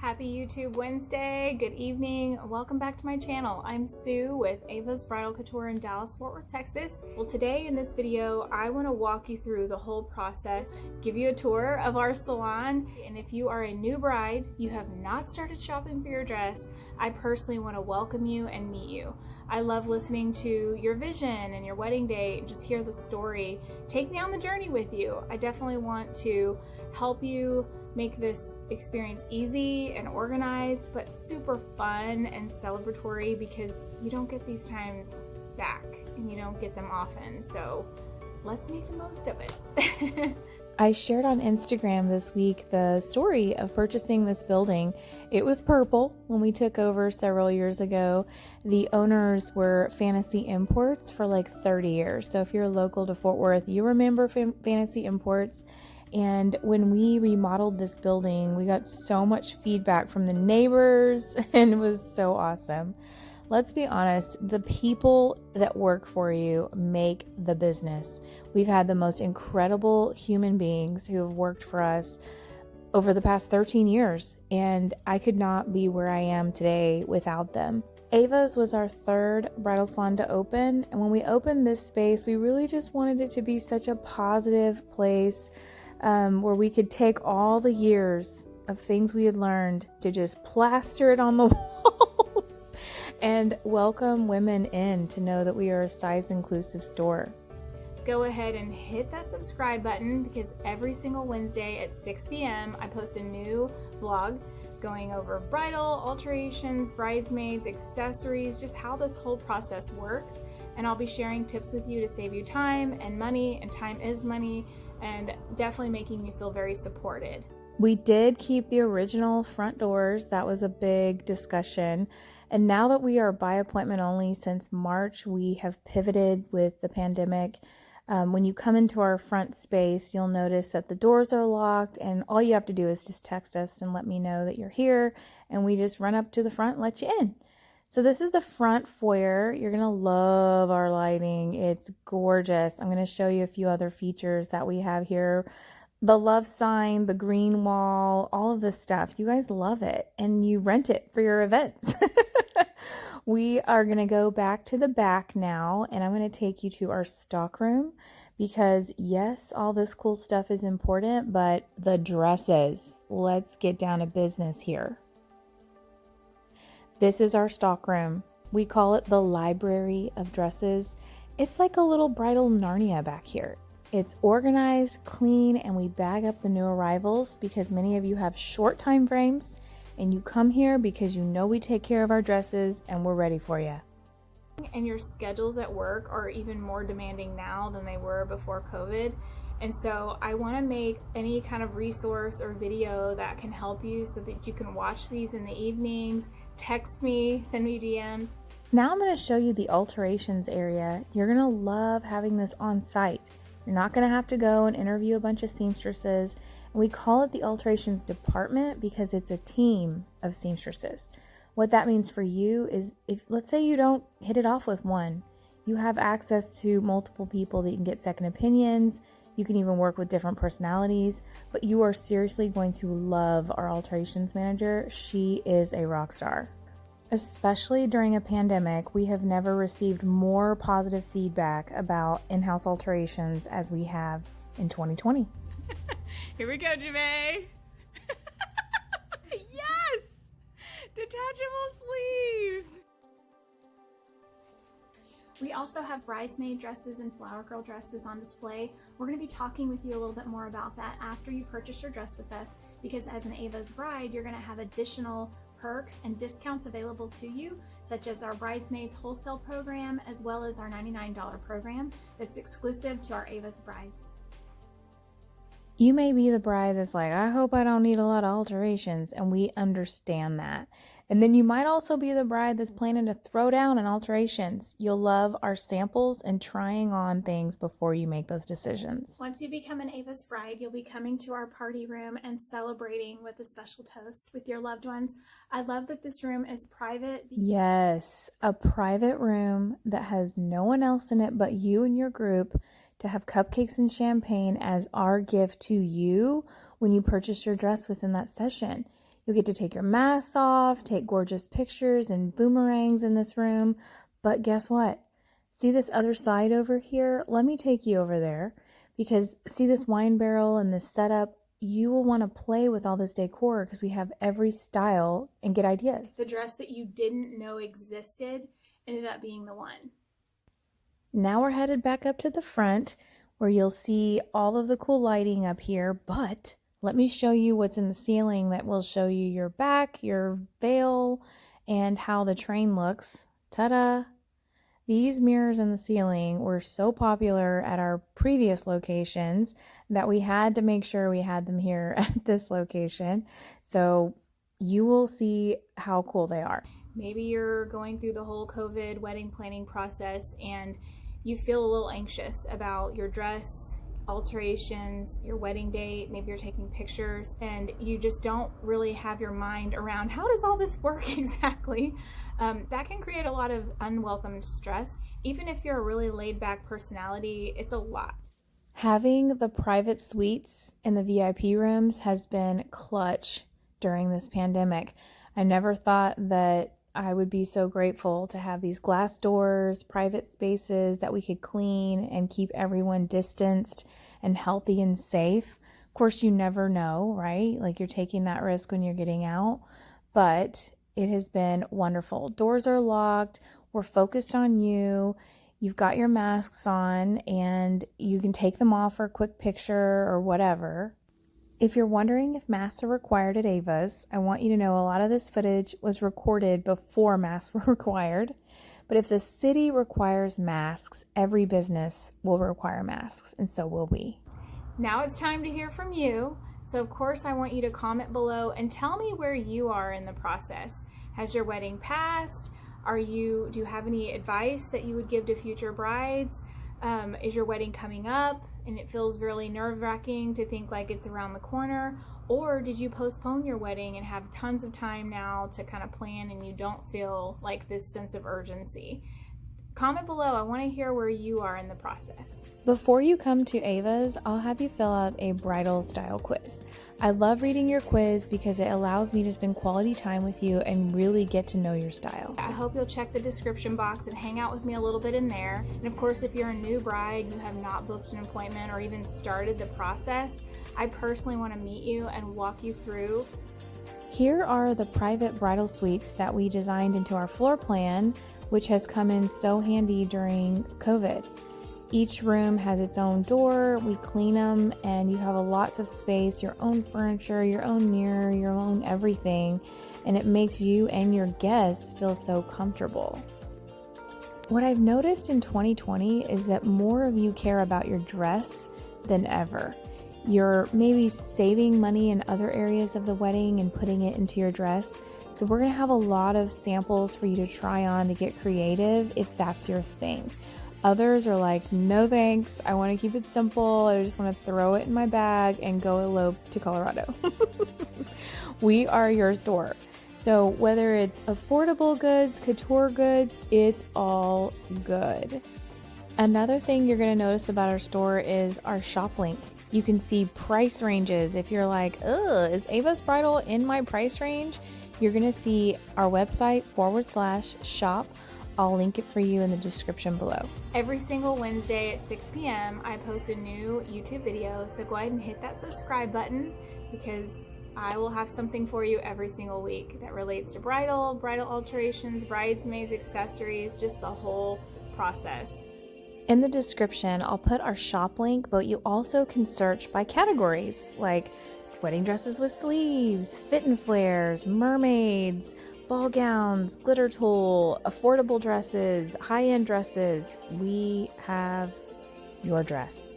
Happy YouTube Wednesday, good evening, welcome back to my channel. I'm Sue with Ava's Bridal Couture in Dallas, Fort Worth, Texas. Well, today in this video, I want to walk you through the whole process, give you a tour of our salon, and if you are a new bride, you have not started shopping for your dress, I personally want to welcome you and meet you. I love listening to your vision and your wedding day and just hear the story. Take me on the journey with you. I definitely want to help you make this experience easy and organized, but super fun and celebratory because you don't get these times back and you don't get them often. So let's make the most of it. I shared on Instagram this week the story of purchasing this building. It was purple when we took over several years ago. The owners were Fantasy Imports for like 30 years. So if you're local to Fort Worth, you remember Fantasy Imports. And when we remodeled this building, we got so much feedback from the neighbors and it was so awesome. Let's be honest, the people that work for you make the business. We've had the most incredible human beings who have worked for us over the past 13 years, and I could not be where I am today without them. Ava's was our third bridal salon to open, and when we opened this space, we really just wanted it to be such a positive place where we could take all the years of things we had learned to just plaster it on the walls and welcome women in to know that we are a size inclusive store. Go ahead and hit that subscribe button because every single Wednesday at 6 p.m. I post a new vlog going over bridal, alterations, bridesmaids, accessories, just how this whole process works. And I'll be sharing tips with you to save you time and money, and time is money, and definitely making you feel very supported. We did keep the original front doors. That was a big discussion. And now that we are by appointment only since March, we have pivoted with the pandemic. When you come into our front space, you'll notice that the doors are locked, and all you have to do is just text us and let me know that you're here, and we just run up to the front and let you in. So this is the front foyer. You're going to love our lighting. It's gorgeous. I'm going to show you a few other features that we have here. The love sign, the green wall, all of this stuff. You guys love it, and you rent it for your events. We are going to go back to the back now, and I'm going to take you to our stock room because yes, all this cool stuff is important, but the dresses, let's get down to business here. This is our stock room. We call it the library of dresses. It's like a little bridal Narnia back here. It's organized, clean, and we bag up the new arrivals because many of you have short time frames and you come here because you know we take care of our dresses and we're ready for you. And your schedules at work are even more demanding now than they were before COVID. And so I want to make any kind of resource or video that can help you so that you can watch these in the evenings, text me, send me DMs. Now I'm going to show you the alterations area. You're going to love having this on site. You're not going to have to go and interview a bunch of seamstresses. And we call it the Alterations Department because it's a team of seamstresses. What that means for you is if, let's say you don't hit it off with one, you have access to multiple people that you can get second opinions. You can even work with different personalities, but you are seriously going to love our alterations manager. She is a rock star. Especially during a pandemic, we have never received more positive feedback about in-house alterations as we have in 2020. Here we go, Jamae. Yes! Detachable sleeves. We also have bridesmaid dresses and flower girl dresses on display. We're going to be talking with you a little bit more about that after you purchase your dress with us, because as an Ava's bride, you're going to have additional perks and discounts available to you, such as our bridesmaids wholesale program, as well as our $99 program that's exclusive to our Ava's brides. You may be the bride that's like, I hope I don't need a lot of alterations, and we understand that. And then you might also be the bride that's planning to throw down on alterations. You'll love our samples and trying on things before you make those decisions. Once you become an Ava's bride, you'll be coming to our party room and celebrating with a special toast with your loved ones. I love that this room is private. Yes, a private room that has no one else in it but you and your group, to have cupcakes and champagne as our gift to you when you purchase your dress within that session. You'll get to take your masks off, take gorgeous pictures and boomerangs in this room. But guess what? See this other side over here? Let me take you over there, because see this wine barrel and this setup? You will want to play with all this decor because we have every style and get ideas. The dress that you didn't know existed ended up being the one. Now we're headed back up to the front where you'll see all of the cool lighting up here, but let me show you what's in the ceiling that will show you your back, your veil, and how the train looks. Ta-da! These mirrors in the ceiling were so popular at our previous locations that we had to make sure we had them here at this location. So you will see how cool they are. Maybe you're going through the whole COVID wedding planning process and you feel a little anxious about your dress, alterations, your wedding date. Maybe you're taking pictures and you just don't really have your mind around how does all this work exactly. That can create a lot of unwelcome stress. Even if you're a really laid back personality, it's a lot. Having the private suites in the VIP rooms has been clutch during this pandemic. I never thought that I would be so grateful to have these glass doors, private spaces that we could clean and keep everyone distanced and healthy and safe. Of course, you never know, right? Like, you're taking that risk when you're getting out, but it has been wonderful. Doors are locked. We're focused on you. You've got your masks on and you can take them off for a quick picture or whatever. If you're wondering if masks are required at Ava's, I want you to know a lot of this footage was recorded before masks were required. But if the city requires masks, every business will require masks, and so will we. Now it's time to hear from you. So of course I want you to comment below and tell me where you are in the process. Has your wedding passed? Do you have any advice that you would give to future brides? Is your wedding coming up and it feels really nerve-wracking to think like it's around the corner? Or did you postpone your wedding and have tons of time now to kind of plan and you don't feel like this sense of urgency? Comment below. I want to hear where you are in the process. Before you come to Ava's, I'll have you fill out a bridal style quiz. I love reading your quiz because it allows me to spend quality time with you and really get to know your style. I hope you'll check the description box and hang out with me a little bit in there. And of course, if you're a new bride and you have not booked an appointment or even started the process, I personally want to meet you and walk you through. Here are the private bridal suites that we designed into our floor plan, which has come in so handy during COVID. Each room has its own door, we clean them, and you have lots of space, your own furniture, your own mirror, your own everything, and it makes you and your guests feel so comfortable. What I've noticed in 2020 is that more of you care about your dress than ever. You're maybe saving money in other areas of the wedding and putting it into your dress. So we're going to have a lot of samples for you to try on to get creative if that's your thing. Others are like, no thanks, I want to keep it simple. I just want to throw it in my bag and go elope to Colorado. We are your store. So whether it's affordable goods, couture goods, it's all good. Another thing you're going to notice about our store is our shop link. You can see price ranges. If you're like, is Ava's Bridal in my price range? You're going to see our website /shop. I'll link it for you in the description below. Every single Wednesday at 6 p.m. I post a new YouTube video, so go ahead and hit that subscribe button because I will have something for you every single week that relates to bridal alterations, bridesmaids, accessories, just the whole process. In the description, I'll put our shop link, but you also can search by categories like wedding dresses with sleeves, fit and flares, mermaids, ball gowns, glitter tulle, affordable dresses, high-end dresses. We have your dress.